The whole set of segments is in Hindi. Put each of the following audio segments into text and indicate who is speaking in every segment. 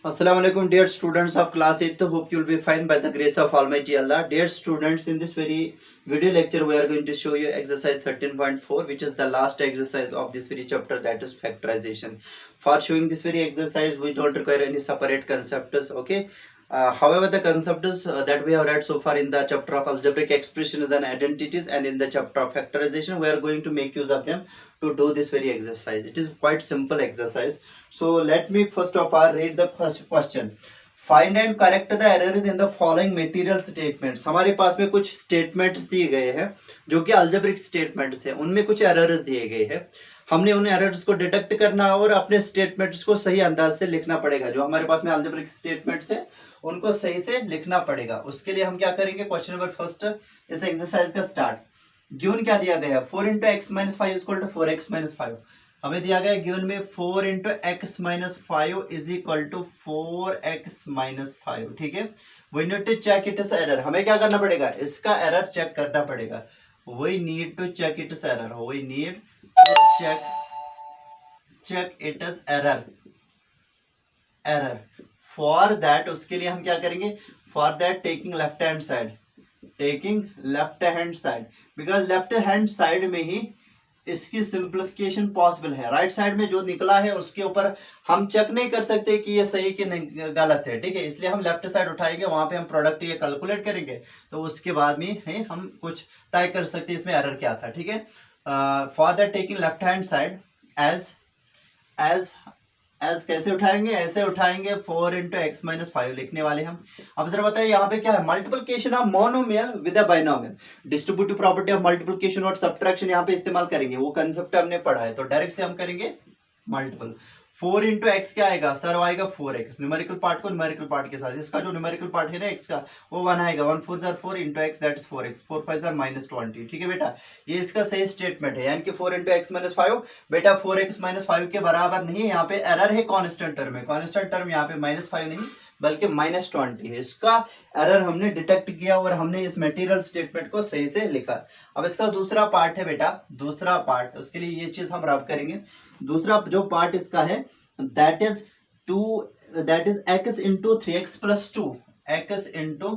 Speaker 1: Assalamu alaikum, dear students of class 8th. Hope you will be fine by the grace of Almighty Allah. Dear students, in this very video lecture, we are going to show you exercise 13.4, which is the last exercise of this very chapter, that is factorization. For showing this very exercise, we don't require any separate concepts. Okay. However, the concepts that we have read so far in the chapter of algebraic expressions and identities, and in the chapter of factorization, we are going to make use of them to do this very exercise. It is quite simple exercise. So let me first of all read the first question. Find and correct the errors in the following material statements. हमारे पास में कुछ स्टेटमेंट्स दिए गए हैं जो कि अलजेब्रिक स्टेटमेंट्स हैं, उनमें कुछ एरर्स दिए गए हैं। हमने उन एरर्स को डिटेक्ट करना और अपने स्टेटमेंट्स को सही अंदाज से लिखना पड़ेगा। जो हमारे पास में अलजेब्रिक स्टेटमेंट्स है उनको सही से लिखना पड़ेगा। उसके लिए हम क्या करेंगे, क्वेश्चन नंबर फर्स्ट इस एक्सरसाइज का स्टार्ट। गिवन क्या दिया गया, 4 into x minus 5 equal to 4x minus 5। हमें दिया गया गिवन में 4 into x minus 5 is equal to 4x minus 5। ठीक है, we need to check it is error. हमें क्या करना पड़ेगा, इसका एरर चेक करना पड़ेगा। We need to check it is error, we need to check it is error. For that, उसके लिए हम क्या करेंगे, for that taking left hand side, because left hand side में ही इसकी सिंप्लीफिकेशन पॉसिबल है। राइट साइड में जो निकला है उसके ऊपर हम चेक नहीं कर सकते कि ये सही कि नहीं गलत है। ठीक है, इसलिए हम लेफ्ट साइड उठाएंगे, वहां पे हम प्रोडक्ट ये कैलकुलेट करेंगे, तो उसके बाद में है हम कुछ तय कर सकते हैं इसमें एरर क्या था। ठीक है, for that taking left hand side as कैसे उठाएंगे, ऐसे उठाएंगे 4 इंटू एक्स माइनस 5 लिखने वाले हम। अब जरा बताइए यहाँ पे क्या है, multiplication of monomial with a binomial. Distributive property of multiplication और सब्ट्रैक्शन यहाँ पे इस्तेमाल करेंगे, वो कंसेप्ट हमने पढ़ा है। तो डायरेक्ट से हम करेंगे मल्टीपल। 4 इंटू एक्स क्या आएगा सर, वो आएगा 4x। न्यूमेरिकल पार्ट को न्यूमेरिकल पार्ट के साथ, इसका जो न्यूमेरिकल पार्ट है ना एक्स का, वो 1 आएगा। 1 4 jar 4 into x, that is 4x। 4 5 jar minus 20। ठीक है बेटा, ये इसका सही स्टेटमेंट है, यानी कि 4 इंटू एक्स माइनस 5 बेटा 4x माइनस 5 के बराबर नहीं है। यहाँ पे एरर है कॉन्स्टेंट टर्म है, कॉन्स्टेंट टर्म यहाँ पे माइनस 5 नहीं बल्कि माइनस 20 है। इसका एरर हमने डिटेक्ट किया और हमने इस मटेरियल स्टेटमेंट को सही से लिखा। अब इसका दूसरा पार्ट है बेटा, दूसरा पार्ट, उसके लिए ये चीज हम रब करेंगे। दूसरा जो पार्ट इसका है, that is x into 3x plus 2, x into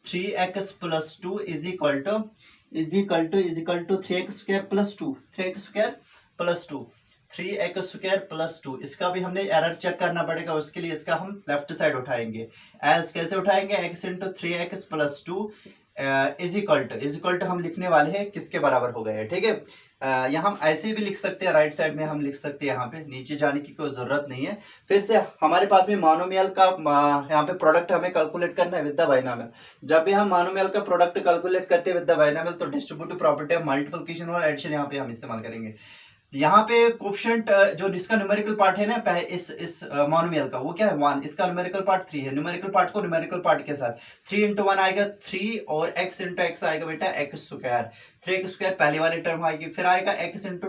Speaker 1: 3x plus 2 is equal to 3x square plus 2, 3x square plus 2, 3x square plus 2। इसका भी हमने एरर चेक करना पड़ेगा, उसके लिए इसका हम लेफ्ट साइड उठाएंगे। एज कैसे उठाएंगे, x into 3x plus 2 is equal to हम लिखने वाले हैं किसके बराबर हो गए। ठीक है, यहाँ हम ऐसे भी लिख सकते हैं, राइट साइड में हम लिख सकते हैं, यहाँ पे नीचे जाने की कोई जरूरत नहीं है। फिर से हमारे पास में मोनोमियल का यहाँ पे प्रोडक्ट हमें कैलकुलेट करना है विद द बाइनोमियल। जब भी हम मोनोमियल का प्रोडक्ट कैलकुलेट करते हैं विद द बाइनोमियल, तो डिस्ट्रीब्यूटिव प्रॉपर्टी ऑफ मल्टीप्लिकेशन और एडिशन यहाँ पे हम इस्तेमाल करेंगे। यहाँ पे कोफिशिएंट जो इसका न्यूमेरिकल पार्ट है ना इस मोनोमियल का, वो क्या है 1, इसका न्यूमेरिकल पार्ट 3 है। न्यूमेरिकल पार्ट को न्यूमेरिकल पार्ट के साथ 3 इंटू 1 आएगा 3 और x इंटू एक्स आएगा बेटा x स्क्वायर। 3x स्क्वायर पहले वाली टर्म आएगी, फिर आएगा x इंटू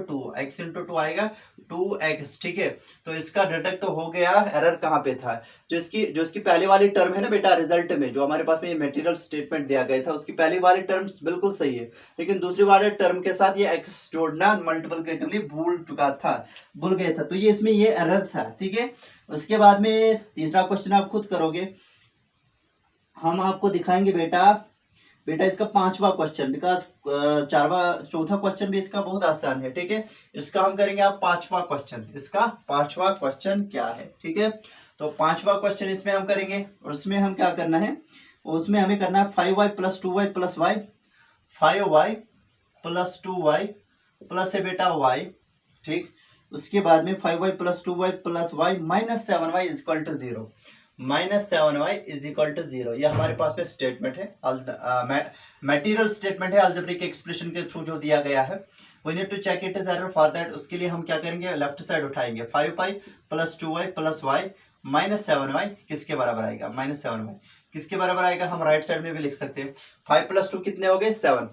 Speaker 1: 2 आएगा 2x। ठीक है, तो इसका डिटेक्ट हो गया एरर कहाँ पे था, जो इसकी पहली वाली टर्म है ना बेटा, रिजल्ट में जो हमारे पास में ये मटेरियल स्टेटमेंट दिया गया था, उसकी पहली वाली टर्म बिल्कुल सही है, लेकिन दूसरी वाले टर्म के साथ ये x जोड़ना मल्टीप्लिकेटिवली भूल गए था, तो ये इसमें ये एरर था। ठीक है, उसके बाद में तीसरा क्वेश्चन आप खुद करोगे, हम आपको दिखाएंगे बेटा इसका 5वां क्वेश्चन, बिकॉज चौथा क्वेश्चन भी इसका बहुत आसान है। ठीक है, इसका हम करेंगे आप 5वां क्वेश्चन। इसका 5वां क्वेश्चन क्या है, ठीक है, तो 5वां क्वेश्चन इसमें हम करेंगे, और उसमें हम क्या करना है, उसमें हमें करना है 5y plus 2y plus y, 5y plus 2y plus है बेटा y। ठीक, उसके बाद में 5y plus 2y plus y minus 7y is equal to 0, minus 7y is equal to 0। यह हमारे पास में स्टेटमेंट है, मटेरियल स्टेटमेंट है अलजेब्रिक एक्सप्रेशन के थ्रू जो दिया गया है। We need to check it is error, for that उसके लिए हम क्या करेंगे, लेफ्ट साइड उठाएंगे। 5y plus 2y plus y minus 7y किसके बराबर आएगा, माइनस 7y किसके बराबर आएगा, हम राइट साइड में भी लिख सकते हैं। 5 प्लस 2 कितने हो गए 7,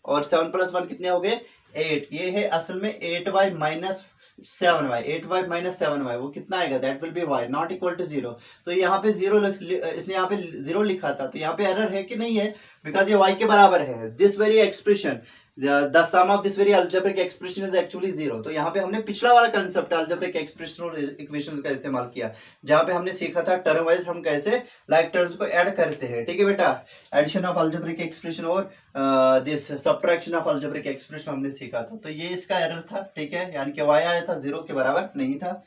Speaker 1: और 7 प्लस 1 कितने हो गए 8। ये है असल में 8y minus 7y, 8y minus 7y, वो कितना आएगा, that will be y not equal to 0। तो यहाँ पे 0 इसने यहाँ पे 0 लिखा था, तो यहाँ पे एरर है कि नहीं है, बिकॉज ये y के बराबर है। This very expression the sum of this very algebraic expression is actually zero. तो यहाँ पे हमने पिछला वाला कंसेप्ट अलजेब्रिक एक्सप्रेशन और इक्वेशंस का इस्तेमाल किया, जहाँ पे हमने सीखा था टर्म वाइज हम कैसे लाइक टर्म्स को ऐड करते हैं। ठीक है बेटा, एडिशन ऑफ अलजेब्रिक एक्सप्रेशन और this subtraction of algebraic expression हमने सीखा था। तो ये इसका एरर था, ठीक है, यानी कि y आया था 0 के बराबर नहीं था।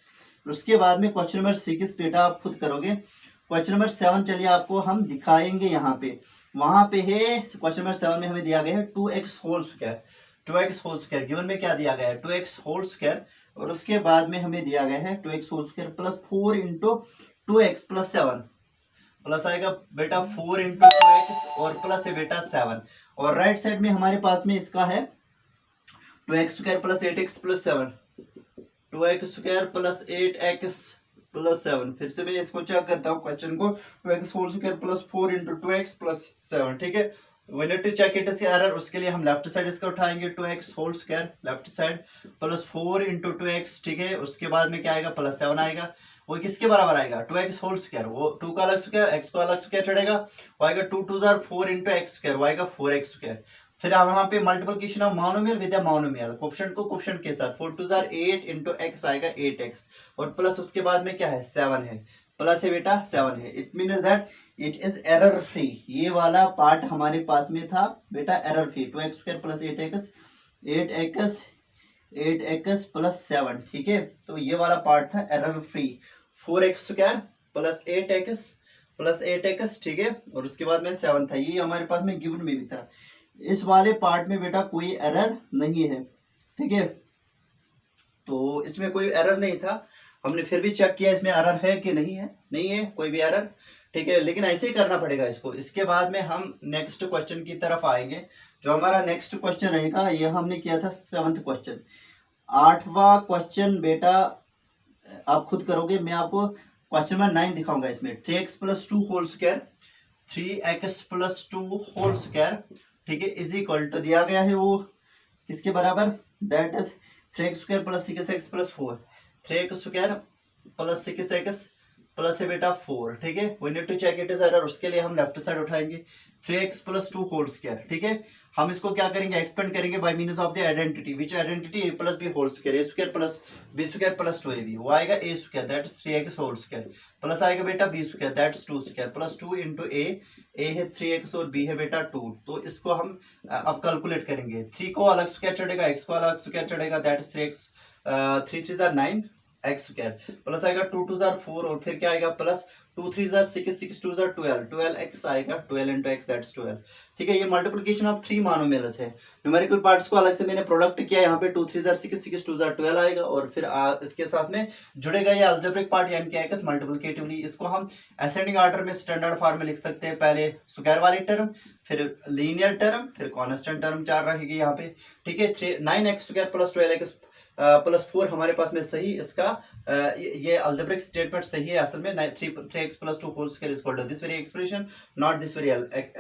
Speaker 1: उसके बाद में क्वेश्चन नंबर 6 बेटा आप खुद करोगे। क्वेश्चन नंबर 7 चलिए आपको हम दिखाएंगे यहाँ पे, वहां पे है क्वेश्चन नंबर 7 में हमें दिया गया है 2x whole square. 2x whole square given में क्या दिया गया है 2x होल स्क्वायर, और उसके बाद में हमें दिया गया है 2x whole square plus 4 into 2x plus 7, plus आएगा बेटा 4 इंटू 2x और प्लस है बेटा 7, और राइट साइड में हमारे पास में इसका है 2x square plus 8x plus 7, 2x square plus 8x plus 7। फिर से मैं इसको चेक करता हूँ क्वेश्चन को, 2x whole square plus 4 into 2x plus 7। ठीक है, we need to check it is error. उसके लिए हम लेफ्ट साइड इसका उठाएंगे 2x whole square left side plus 4 into 2x। ठीक है, उसके बाद में क्या आएगा प्लस 7 आएगा, वो किसके बराबर आएगा 2x होल स्क्वायर, वो 2 का अलग स्क्वायर x को अलग स्क्वायर चढ़ेगा, वो आएगा 2 2 4 इंटू एक्स स्क्वायर, वो आएगा 4x स्क्वायर। फिर वहां पे multiplication of monomial with monomial, coefficient को कोफिशिएंट के साथ 4 2 8 इंटू एक्स आएगा 8x, और प्लस उसके बाद में क्या है 7 है, प्लस है बेटा 7 है। It means that it is error free. ये वाला पार्ट हमारे पास में था बेटा error free, 2x square plus 8x plus 7। ठीक है, तो ये वाला पार्ट था error free, 4x square plus 8x। ठीक है, और उसके बाद में 7 था, ये हमारे पास में गिवन में भी था। इस वाले पार्ट में बेटा कोई एरर नहीं है। ठीक है, तो इसमें कोई एरर नहीं था, हमने फिर भी चेक किया इसमें एरर है कि नहीं है, नहीं है कोई भी एरर। ठीक है, लेकिन ऐसे ही करना पड़ेगा इसको। इसके बाद में हम नेक्स्ट क्वेश्चन की तरफ आएंगे। जो हमारा नेक्स्ट क्वेश्चन रहेगा ये हमने किया था 7th क्वेश्चन। 8वां क्वेश्चन बेटा आप खुद करोगे, मैं आपको क्वेश्चन नंबर 9 दिखाऊंगा। इसमें 3x plus 2 whole square, 3x plus 2 whole square, ठीक है, इज इक्वल टू दिया गया है वो किसके बराबर, that is 3x square plus 6x plus 4, 3x square plus 6x plus है बेटा 4। ठीक है, we need to check it is error. उसके लिए हम लेफ्ट साइड उठाएंगे 3x प्लस 2 होल स्क्वायर। ठीक है, हम इसको क्या करेंगे एक्सपेंड करेंगे by means of the identity, which identity a plus b whole square, a square plus b square plus 2ab, वो आएगा a square that is 3x whole square, plus आएगा बेटा b square that is 2 square plus 2 into a है 3x और b है बेटा 2। तो इसको हम अब कैलकुलेट करेंगे, 3 को अलग स्क्वायर चढ़ेगा, x को अलग स्क्वायर चढ़ेगा, that is 3x 3 3 9 x square, plus आएगा 2 2 4 और फिर क्या आएगा प्लस 2 3 6 6 2 12 12 एक्स आएगा 12 इंटू एक्स दैट्स 12। ठीक है, ये मल्टीप्लिकेशन ऑफ 3 मोनोमियल्स है। न्यूमेरिकल पार्ट्स को अलग से मैंने प्रोडक्ट किया, यहाँ पे 2 3 6 6 2 12 आएगा, और फिर इसके साथ में जुड़ेगा ये अलजेब्रिक पार्ट यानी कि आएगा मल्टीप्लिकेटिवली। इसको हम असेंडिंग ऑर्डर में स्टैंडर्ड फॉर्म में लिख सकते हैं, पहले स्क्वायर वाली टर्म, फिर लीनियर टर्म, फिर कॉन्स्टेंट टर्म 4 रहेगी यहाँ पे। ठीक है, 9x square plus 12x plus 4 हमारे पास में सही, इसका ये अलजेब्रिक स्टेटमेंट सही है असल में। 3x plus 2 whole square is equal to this very expression, not this very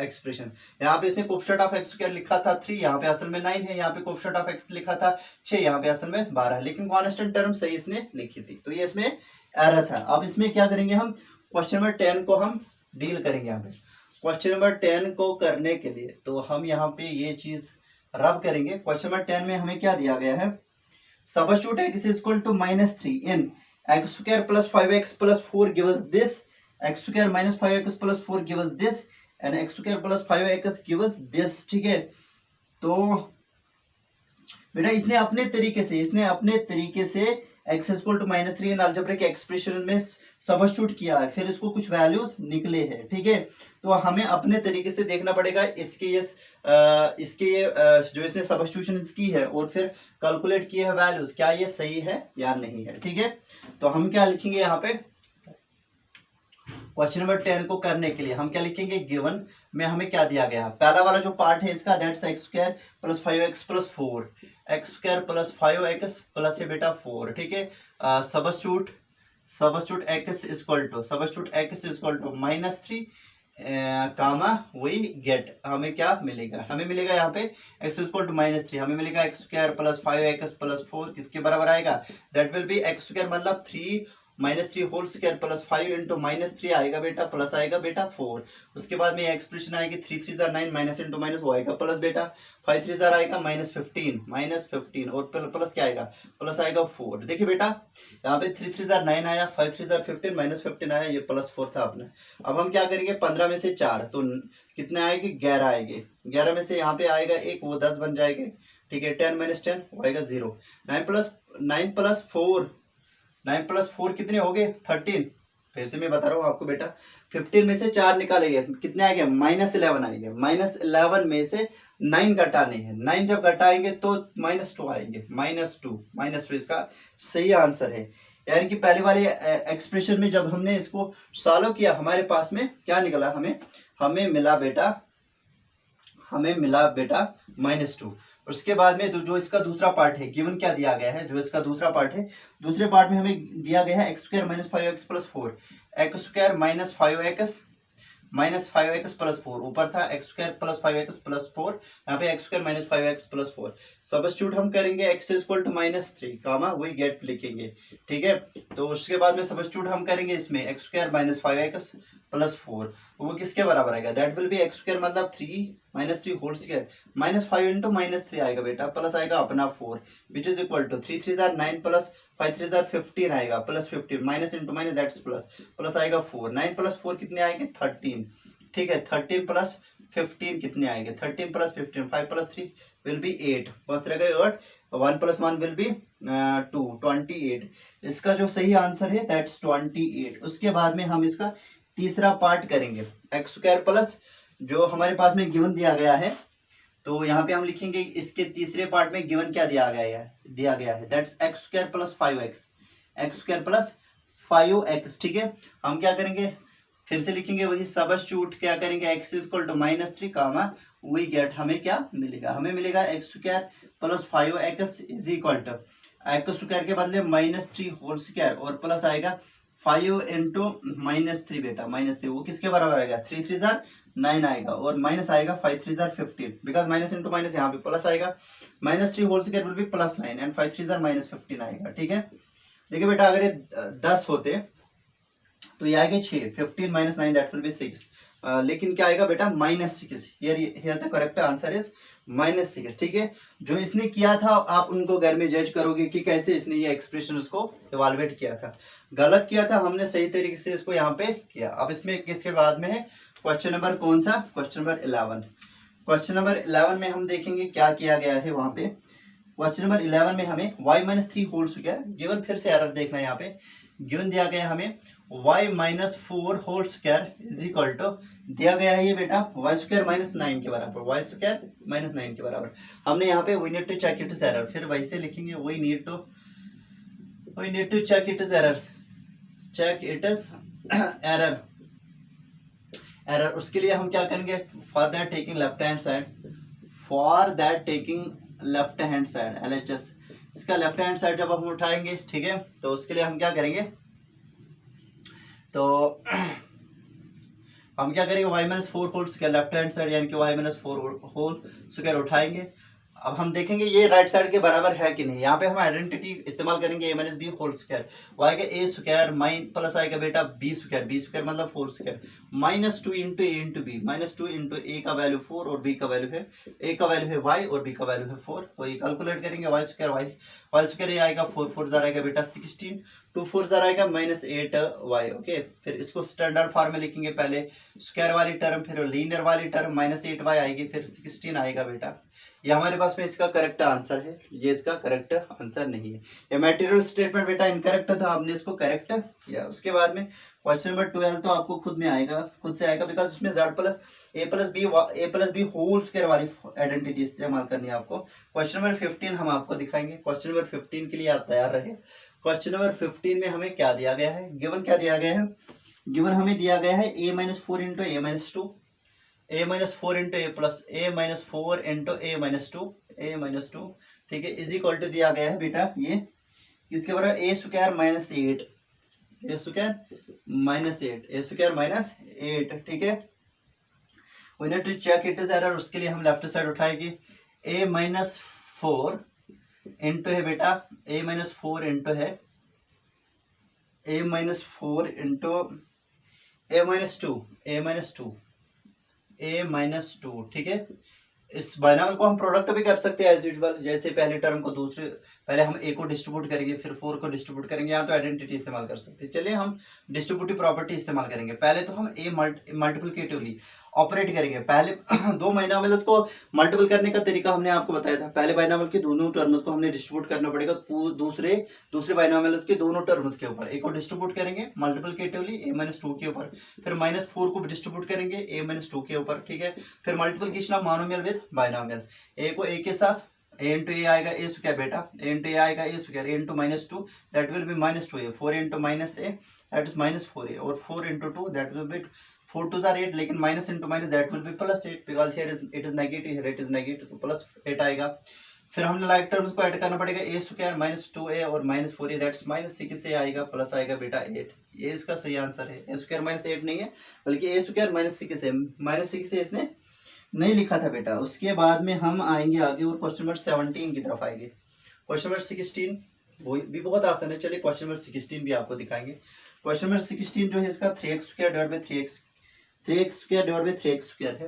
Speaker 1: expression. यहाँ पे इसने कोएफिशिएंट ऑफ x स्क्वायर लिखा था 3, यहाँ पे असल में 9 है, यहाँ पे कोएफिशिएंट ऑफ x लिखा था 6, यहाँ पे असल में 12 है, लेकिन कांस्टेंट टर्म सही इसने लिखी थी, तो ये इसमें एरर था। अब इसमें क्या करेंगे हम, क्वेश्चन नंबर 10 को हम डील करेंगे। यहाँ पे क्वेश्चन नंबर 10 को करने के लिए तो हम यहाँ पे ये चीज रब करेंगे। क्वेश्चन नंबर 10 में हमें क्या दिया गया है, substitute x is equal to -3 in x square plus 5x plus 4 gives us this, x square minus 5x plus 4 gives us this, and x square plus 5x gives us this। ठीक है, तो बेटा इसने अपने तरीके से x इक्वल टू -3 इन अलजेब्रिक एक्सप्रेशन में सबस्टिट्यूट किया है, फिर इसको कुछ वैल्यूज निकले हैं। ठीक है, तो हमें अपने तरीके से देखना पड़ेगा इसके ये जो इसने सबस्टिट्यूशन की है और फिर कैलकुलेट किए हैं वैल्यूज, क्या ये सही है या नहीं है। ठीक है, तो हम क्या लिखेंगे यहाँ पे क्वेश्चन नंबर 10 को करने के लिए हम क्या लिखेंगे, गिवन में हमें क्या दिया गया, पहला वाला जो पार्ट है इसका that's x square plus 5x plus 4, x square plus 5x plus है बेटा 4। ठीक है, substitute x equal to -3 comma we get, हमें क्या मिलेगा, हमें मिलेगा यहाँ पे x इक्वल टू -3, हमें मिलेगा x square plus 5x plus 4 किसके बराबर आएगा, that will B x square मतलब 3 -3 होल स्क्वायर प्लस 5 इंटू -3 आएगा बेटा, प्लस आएगा बेटा 4। उसके बाद में ये एक्सप्रेशन आएगी 3 3 जार 9, माइनस इंटू माइनस वो आएगा प्लस बेटा, 5 3 जार आएगा -15 और प्लस क्या आएगा, प्लस आएगा 4। देखिए बेटा यहाँ पे 3 3 जार 9 आया, 5 3 जार 15, -15 आया, ये +4 था अपने। अब हम क्या करेंगे, 15 में से 4 तो कितने आएगी, 11 आएंगे। 11 में से यहाँ पे आएगा 1, वो 10 बन जाएंगे, ठीक है। 10 - 10 वो आएगा 0। 9 + 4 कितने हो गए, 13। फिर से मैं बता रहा हूँ आपको बेटा, 15 में से 4 निकालेंगे कितने आएंगे, -11 आएंगे। -11 में से 9 घटाने हैं, 9 जब घटाएंगे तो -2 आएंगे, -2 इसका सही आंसर है। यानी कि पहले वाले एक्सप्रेशन में जब हमने इसको सॉल्व किया, हमारे पास में क्या निकला, हमें मिला बेटा -2। उसके बाद में जो इसका दूसरा पार्ट है, गिवन क्या दिया गया है, जो इसका दूसरा पार्ट है, दूसरे पार्ट में हमें दिया गया है x² - 5x + 4, x² - 5x + 4, ऊपर था x² + 5x + 4, यहाँ पे x² - 5x + 4। सब्स्टिट्यूट हम करेंगे, x = -3 कामा वी गेट लिखेंगे, ठीक है। तो उसके बाद में सब्स्टिट्यूट हम करेंगे इसमें, x² - 5x + 4 वो किसके बराबर आएगा, दैट विल बी x² मतलब 3 - 3 होल स्क्वायर, -5 इंटू -3 आएगा बेटा, प्लस आएगा अपना 4 विच इज इक्वल टू 3 3 जार 9 प्लस 5 3 जार 15 आएगा, plus 15 minus into minus that's plus आएगा 4। 9 + 4 कितने आएंगे, 13, ठीक है। 13 + 15 कितने आएंगे, 13 + 15, 5 + 3 विल बी 8, बस रहेगा 8, 1 + 1 विल बी 2, 28। इसका जो सही आंसर है दैट्स 28। उसके बाद में हम इसका तीसरा पार्ट करेंगे, x² प्लस जो हमारे पास में गिवन दिया गया है, तो यहाँ पे हम लिखेंगे इसके तीसरे पार्ट में गिवन क्या दिया गया है दैट्स x² + 5x, ठीक है। हम क्या करेंगे, फिर से लिखेंगे वही सब्स्टिट्यूट, क्या करेंगे, x = -3 कामा वी गेट, हमें क्या मिलेगा, हमें मिलेगा x² + 5x is equal to x² के बदले -3 होल स्क्वायर और प्लस आएगा 5 इंटू -3 बेटा, -3 वो किसके बराबर आएगा, 3 3 जार 9 आएगा और माइनस आएगा 5 3 जार 15, बिकॉज माइनस इंटू माइनस यहाँ पे प्लस आएगा, -3 whole square will be +9 and 5 3 जार -15 आएगा, ठीक है। देखिए बेटा अगर ये 10 होते तो ये आएगा 6, 15 - 9 दैट विल बी 6, लेकिन क्या आएगा बेटा -6। Here the correct answer is -6, ठीक है। जो इसने किया था आप उनको घर में जज करोगे कि कैसे इसने ये एक्सप्रेशन को इवाल्युएट किया था। गलत किया था, हमने सही तरीके से इसको यहाँ पे किया। अब इसमें किसके बाद में है क्वेश्चन नंबर, कौन सा, क्वेश्चन नंबर 11। क्वेश्चन नंबर 11 में हम देखेंगे क्या किया गया है वहां पे। क्वेश्चन नंबर 11 में हमें y - 3 होल स्क्वायर गिवन, फिर से एरर देखना है, यहाँ पे गिवन दिया गया हमें y - 4 whole square is equal to दिया गया है ये बेटा y² - 9 के बराबर, y² - 9 के बराबर। हमने यहाँ पे we need to check it is error, फिर वैसे लिखेंगे we need to check it is error, check it is error. उसके लिए हम क्या करेंगे, for that taking left hand side LHS, इसका लेफ्ट हैंड साइड जब हम उठाएंगे, ठीक है, तो उसके लिए हम क्या करेंगे, तो हम क्या करेंगे y - 4 whole square left hand side, यानी कि y - 4 होल स्क्वायर उठाएंगे। अब हम देखेंगे ये राइट साइड के बराबर है कि नहीं। यहाँ पे हम आइडेंटिटी इस्तेमाल करेंगे a - b whole square, y का a स्क्वायर प्लस आएगा बेटा b स्क्वायर मतलब 4 square, -2 into a into b, -2 into a का वैल्यू 4 और b का वैल्यू है, a का वैल्यू है y और b का वैल्यू है 4, तो ये कैलकुलेट करेंगे y स्क्वायर ये आएगा 4 4 जार आएगा बेटा 16, 2 4 जार आएगा -8y, ओके। फिर इसको स्टैंडर्ड फॉर्म में लिखेंगे, पहले स्क्वायर वाली टर्म फिर लीनियर वाली टर्म, -8y आएगी फिर 16 आएगा बेटा। ये हमारे पास में इसका करेक्ट आंसर है, ये इसका करेक्ट आंसर नहीं है। ये मटेरियल स्टेटमेंट बेटा इनकरेक्ट था, हमने इसको करेक्ट किया। उसके बाद में क्वेश्चन नंबर 12 तो आपको खुद से आएगा बिकॉज उसमें z plus a plus b whole square वाली आइडेंटिटी इस्तेमाल करनी है आपको। क्वेश्चन नंबर 15 हम आपको दिखाएंगे, क्वेश्चन नंबर 15 के लिए आप तैयार रहे। क्वेश्चन नंबर 15 में हमें क्या दिया गया है, गिवन क्या दिया गया है, गिवन हमें दिया गया है a - 4 into a - 2, a - 4 into a plus a - 4 into a - 2, ठीक है, इज इक्वल टू दिया गया है बेटा ये इसके बराबर a स्क्वायर -8, a स्क्वायर -8, ठीक है। We need to check it is error, उसके लिए हम लेफ्ट साइड उठाएंगे, a - 4 इंटू है बेटा a - 4 इंटू है a minus 4 into a minus two ठीक है। इस बाइनॉमियल को हम प्रोडक्ट भी कर सकते हैं एज यूजुअल, जैसे पहले टर्म को दूसरे, पहले हम ए को डिस्ट्रीब्यूट करेंगे फिर 4 को डिस्ट्रीब्यूट करेंगे, या तो आइडेंटिटी इस्तेमाल कर सकते हैं। चलिए हम डिस्ट्रीब्यूटिव प्रॉपर्टी इस्तेमाल करेंगे। पहले तो हम ए मल्टीप्लिकेटिवली ऑपरेट करेंगे। पहले दो बाइनॉमियल्स को मल्टीपल करने का तरीका हमने आपको बताया था। पहले बाइनॉमियल के दोनों टर्म्स को हमने डिस्ट्रीब्यूट करना पड़ेगा दूसरे बाइनॉमियल्स के दोनों टर्म्स के ऊपर। ए को डिस्ट्रीब्यूट करेंगे मल्टीप्लिकेटिवली ए माइनस 2 के ऊपर, फिर -4 को डिस्ट्रीब्यूट करेंगे ए माइनस 2 के ऊपर, ठीक है। फिर multiplication of monomial with binomial, A को ए के साथ ए इंटू ए आएगा ए स्क्वायर बेटा, ए इंटू ए आएगा A square, A into -2 that will be -2a, 4 into minus A that is -4a, और 4 into 2 that will be 4 2 or 8, लेकिन minus into minus that will be +8 because here it is negative, here it is negative, तो +8 आएगा। फिर हमने लाइक टर्म्स को ऐड करना पड़ेगा, ए स्क्वायर -2a और -4a दैट्स -6a आएगा, प्लस आएगा बेटा 8। ये इसका सही आंसर है। ए स्क्वायर -8 नहीं है बल्कि ए स्क्वायर -6a इसने नहीं लिखा था बेटा। उसके बाद में हम आएंगे आगे और क्वेश्चन नंबर 17 की तरफ आएंगे। क्वेश्चन नंबर 16 वो भी बहुत आसान है। चलिए क्वेश्चन नंबर 16 भी आपको दिखाएंगे। क्वेश्चन नंबर 16 जो है इसका 3x² divide by 3x² divide by 3x² है।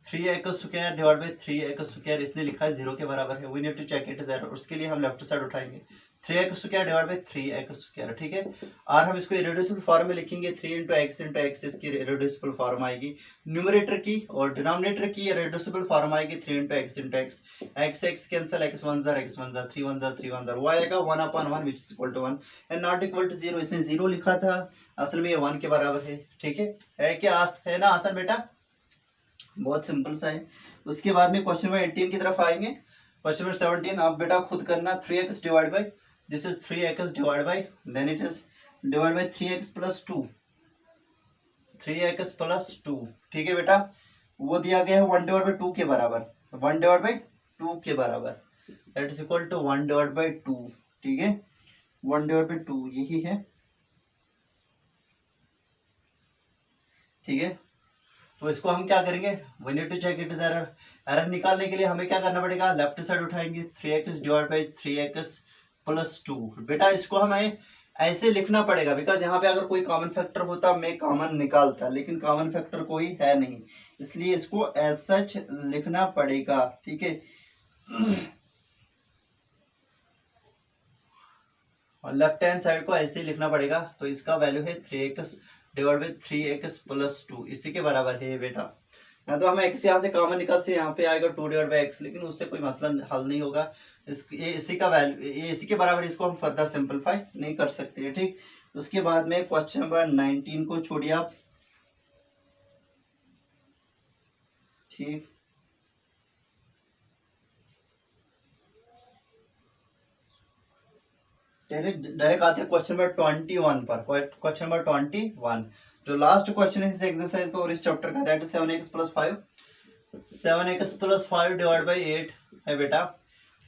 Speaker 1: 3x² डिवाइड बाई 3x² इसने लिखा है 0 के बराबर है। We need to check it zero. उसके लिए हम लेफ्ट साइड उठाएंगे 3x² डिवाइड बाई 3x², ठीक है। और हम इसको इरेड्यूसिबल फॉर्म में लिखेंगे, 3 इंटू एक्स इसकी इरेड्यूसिबल फॉर्म आएगी। न्यूमरेटर की और डिनोमिनेटर की इरेड्यूसिबल फॉर्म आएगी 3 into x x cancel, x 1 ज़र 3 1 ज़र y आएगा 1/1 which is equal to 1 and not equal to 0। इसने 0 लिखा था, असल में ये 1 के बराबर है, ठीक है क्या है ना आसान बेटा, बहुत सिंपल सा है। उसके बाद में क्वेश्चन नंबर 18 की तरफ आएंगे। क्वेश्चन नंबर 17 आप बेटा खुद करना। 3x divide by, this is 3x divide by, then it is divide by 3x plus 2, 3x plus 2, ठीक है बेटा। वो दिया गया है 1 डिवाइड बाई 2 के बराबर, 1 डिवाइड बाई 2 के बराबर, that is equal to 1 divide by 2, ठीक है। 1 डिवाइड बाई 2 यही है, ठीक है। तो इसको हम क्या करेंगे, we need to check it is error. Error निकालने के लिए हमें क्या करना पड़ेगा, लेफ्ट साइड उठाएंगे 3x divide by 3x plus 2। बेटा इसको हमें ऐसे लिखना पड़ेगा बिकॉज यहाँ पे अगर कोई कॉमन फैक्टर होता मैं कॉमन निकालता, लेकिन कॉमन फैक्टर कोई है नहीं, इसलिए इसको एज सच लिखना पड़ेगा, ठीक है। और लेफ्ट हैंड साइड को ऐसे लिखना पड़ेगा, तो इसका वैल्यू है 3x divide by 3x plus 2, इसी के बराबर है बेटा। या तो हम x यहाँ से कॉमन निकाल से यहाँ पे आएगा 2 डिवाइड बाई x, लेकिन उससे कोई मसला हल नहीं होगा। ये इसी का वैल्यू, ये इसी के बराबर, इसको हम फर्दर सिंपलीफाई नहीं कर सकते, ठीक। उसके बाद में क्वेश्चन नंबर 19 को छोड़िए आप, ठीक। डायरेक्ट आते हैं क्वेश्चन नंबर 21 पर। क्वेश्चन नंबर 21 जो लास्ट क्वेश्चन है इस एक्सरसाइज का और इस चैप्टर का, that is 7x plus 5, 7x plus 5 divide by 8 है बेटा।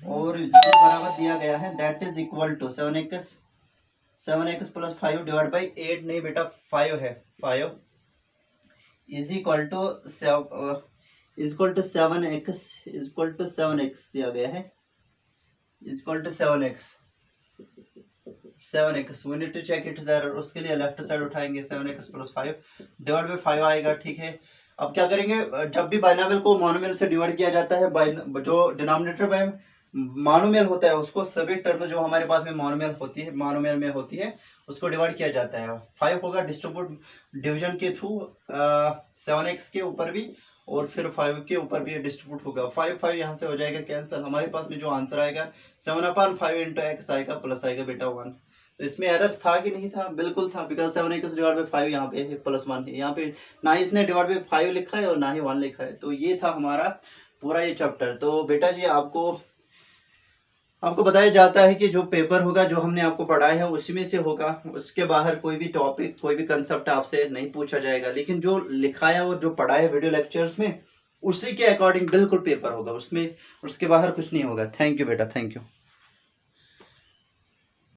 Speaker 1: और जो बराबर दिया गया है that is equal to 7x plus 5 divide by 8 नहीं बेटा 5 है, 5 इज इक्वल टू 7x दिया गया है, equal to 7x we need to check it error. उसके लिए लेफ्ट साइड उठाएंगे 7x प्लस 5 डिवाइड बाई 5 आएगा, ठीक है। अब क्या करेंगे, जब भी बाइनोमियल को मोनोमियल से डिवाइड किया जाता है, जो डिनोमिनेटर में मोनोमियल होता है उसको सभी टर्म जो हमारे पास में मोनोमियल में होती है उसको डिवाइड किया जाता है। 5 होगा डिस्ट्रीब्यूट डिवीजन के थ्रू 7x के ऊपर भी और फिर 5 के ऊपर भी डिस्ट्रीब्यूट होगा। 5 यहाँ से हो जाएगा कैंसिल, हमारे पास में जो आंसर आएगा 7/5 इंटू एक्स आएगा, प्लस आएगा बेटा 1। तो इसमें एरर था कि नहीं था, बिल्कुल था, बिकॉज 7x डिवाइड बाई 5 यहाँ पे है प्लस 1 है, यहाँ पे ना इसने डिवाइड बाई 5 लिखा है और ना ही 1 लिखा है। तो ये था हमारा पूरा ये चैप्टर। तो बेटा जी आपको बताया जाता है कि जो पेपर होगा जो हमने आपको पढ़ाया है उसी में से होगा, उसके बाहर कोई भी टॉपिक कोई भी कंसेप्ट आपसे नहीं पूछा जाएगा, लेकिन जो लिखाया और जो पढ़ाया वीडियो लेक्चर्स में उसी के अकॉर्डिंग बिल्कुल पेपर होगा, उसमें उसके बाहर कुछ नहीं होगा। थैंक यू बेटा, थैंक यू।